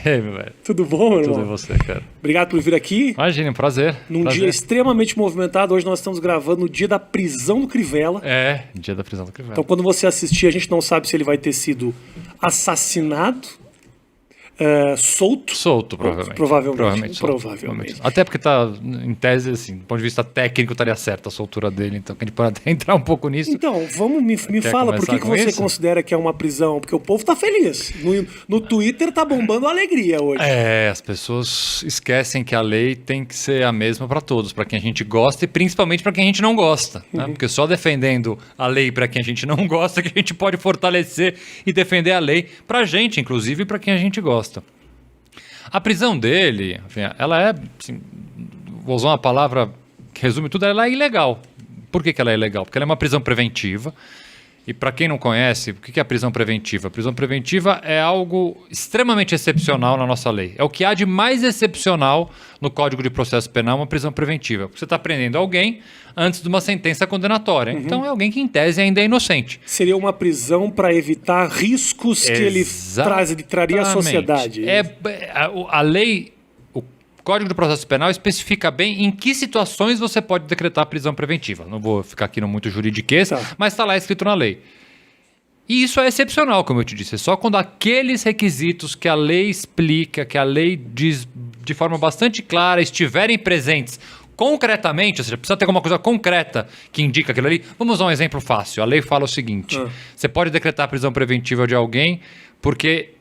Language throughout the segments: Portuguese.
E aí, meu velho? Tudo bom, meu irmão? Tudo e você, cara? Obrigado por vir aqui. Imagina, um prazer. Num dia extremamente movimentado. Hoje nós estamos gravando no dia da prisão do Crivella. É, dia da prisão do Crivella. Então, quando você assistir, a gente não sabe se ele vai ter sido assassinado, solto. Solto, provavelmente. Provavelmente. Até porque tá, em tese, assim, do ponto de vista técnico, estaria certa a soltura dele. Então, a gente pode até entrar um pouco nisso. Então, me fala, por que você considera que é uma prisão? Porque o povo tá feliz. No Twitter tá bombando a alegria hoje. As pessoas esquecem que a lei tem que ser a mesma para todos, para quem a gente gosta e principalmente para quem a gente não gosta. Né? Porque só defendendo a lei para quem a gente não gosta que a gente pode fortalecer e defender a lei pra gente, inclusive, para quem a gente gosta. A prisão dele, enfim, ela é, assim, vou usar uma palavra que resume tudo, ela é ilegal. Por que ela é ilegal? Porque ela é uma prisão preventiva. E para quem não conhece, o que é a prisão preventiva? A prisão preventiva é algo extremamente excepcional na nossa lei. É o que há de mais excepcional no Código de Processo Penal, uma prisão preventiva. Porque você está prendendo alguém antes de uma sentença condenatória. Então é alguém que, em tese, ainda é inocente. Seria uma prisão para evitar riscos que ele traria à sociedade. A lei... O Código de Processo Penal especifica bem em que situações você pode decretar prisão preventiva. Não vou ficar aqui no muito juridiquês, mas está lá escrito na lei. E isso é excepcional, como eu te disse. É só quando aqueles requisitos que a lei explica, que a lei diz de forma bastante clara, estiverem presentes concretamente, ou seja, precisa ter alguma coisa concreta que indica aquilo ali. Vamos usar um exemplo fácil. A lei fala o seguinte: você pode decretar prisão preventiva de alguém porque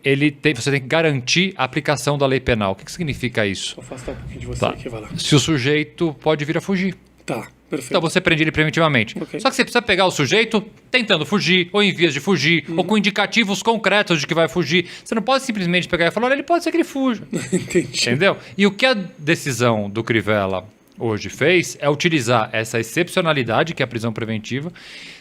você tem que garantir a aplicação da lei penal. O que significa isso? Vou afastar um pouquinho de você aqui, vai lá. Se o sujeito pode vir a fugir. Tá, perfeito. Então você prende ele preventivamente. Okay. Só que você precisa pegar o sujeito tentando fugir, ou em vias de fugir, ou com indicativos concretos de que vai fugir. Você não pode simplesmente pegar e falar, olha, ele pode ser que ele fuja. Entendi. Entendeu? E o que a decisão do Crivella hoje fez é utilizar essa excepcionalidade, que é a prisão preventiva,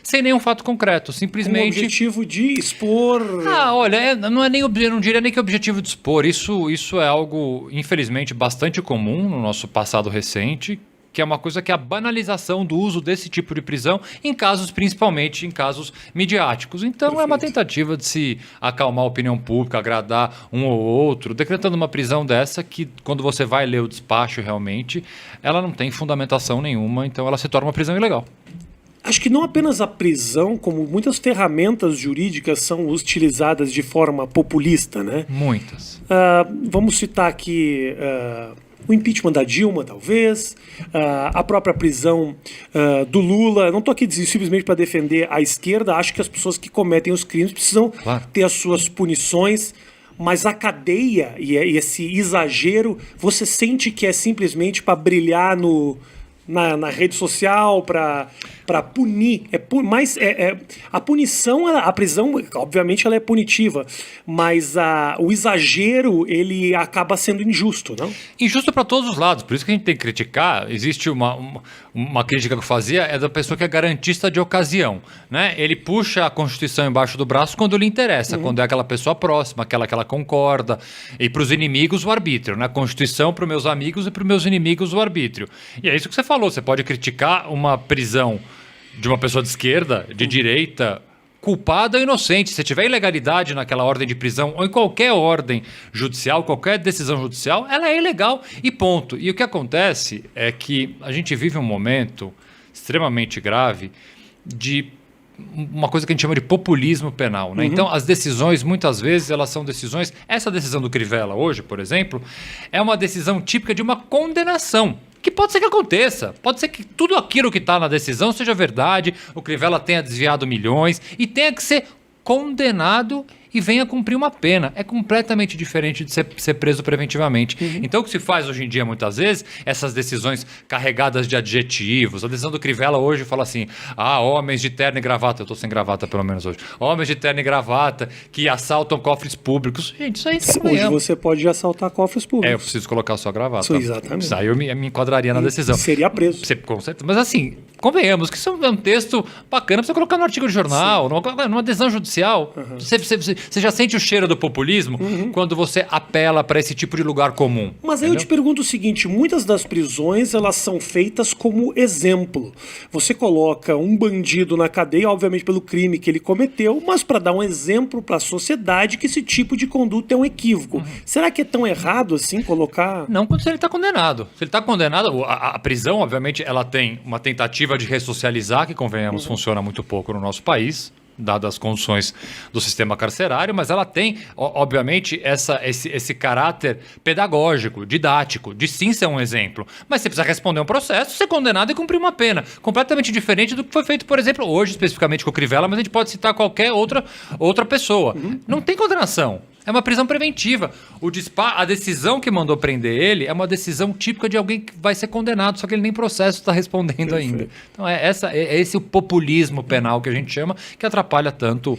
sem nenhum fato concreto, simplesmente... Com o objetivo de expor... Olha, não é nem, eu não diria nem que é objetivo de expor, isso é algo, infelizmente, bastante comum no nosso passado recente, que é uma coisa que é a banalização do uso desse tipo de prisão em casos, principalmente em casos midiáticos. Então Perfeito. É uma tentativa de se acalmar a opinião pública, agradar um ou outro, decretando uma prisão dessa que, quando você vai ler o despacho realmente, ela não tem fundamentação nenhuma, então ela se torna uma prisão ilegal. Acho que não apenas a prisão, como muitas ferramentas jurídicas são utilizadas de forma populista, né? Muitas. Vamos citar aqui... o impeachment da Dilma, talvez, a própria prisão do Lula. Não estou aqui simplesmente para defender a esquerda, acho que as pessoas que cometem os crimes precisam ter as suas punições, mas a cadeia e esse exagero, você sente que é simplesmente para brilhar na rede social, para punir. Mas a punição, a prisão, obviamente, ela é punitiva, mas o exagero, ele acaba sendo injusto, não? Injusto para todos os lados, por isso que a gente tem que criticar. Existe uma crítica que eu fazia, é da pessoa que é garantista de ocasião, né? Ele puxa a Constituição embaixo do braço quando lhe interessa, quando é aquela pessoa próxima, aquela que ela concorda, e para os inimigos o arbítrio, né? A Constituição para os meus amigos e para os meus inimigos o arbítrio. E é isso que você falou, você pode criticar uma prisão de uma pessoa de esquerda, de direita, culpada ou inocente. Se tiver ilegalidade naquela ordem de prisão ou em qualquer ordem judicial, qualquer decisão judicial, ela é ilegal e ponto. E o que acontece é que a gente vive um momento extremamente grave de uma coisa que a gente chama de populismo penal, né? Então, as decisões, muitas vezes, elas são decisões... Essa decisão do Crivella hoje, por exemplo, é uma decisão típica de uma condenação. Que pode ser que aconteça, pode ser que tudo aquilo que está na decisão seja verdade, o Crivella tenha desviado milhões e tenha que ser condenado e venha cumprir uma pena. É completamente diferente de ser preso preventivamente. Então o que se faz hoje em dia, muitas vezes, essas decisões carregadas de adjetivos, a decisão do Crivella hoje fala assim, homens de terno e gravata, eu estou sem gravata pelo menos hoje, homens de terno e gravata que assaltam cofres públicos. Gente, isso aí hoje você pode assaltar cofres públicos. Eu preciso colocar só a gravata. Isso, exatamente. Isso aí eu me enquadraria na decisão. Seria preso. Com certeza. Mas assim, convenhamos que isso é um texto bacana pra você colocar no artigo de jornal, numa decisão judicial. Você já sente o cheiro do populismo quando você apela para esse tipo de lugar comum. Mas aí eu te pergunto o seguinte, muitas das prisões, elas são feitas como exemplo. Você coloca um bandido na cadeia, obviamente pelo crime que ele cometeu, mas para dar um exemplo para a sociedade que esse tipo de conduta é um equívoco. Será que é tão errado assim colocar... Não quando ele está condenado. Se ele está condenado, a prisão, obviamente, ela tem uma tentativa de ressocializar, que convenhamos, funciona muito pouco no nosso país, dadas as condições do sistema carcerário, mas ela tem, obviamente, esse caráter pedagógico, didático, de sim ser um exemplo. Mas você precisa responder um processo, ser condenado e cumprir uma pena. Completamente diferente do que foi feito, por exemplo, hoje, especificamente com o Crivella, mas a gente pode citar qualquer outra pessoa. Não tem condenação. É uma prisão preventiva. A decisão que mandou prender ele é uma decisão típica de alguém que vai ser condenado, só que ele nem processo está respondendo ainda. Então é esse o populismo penal que a gente chama, que atrapalha tanto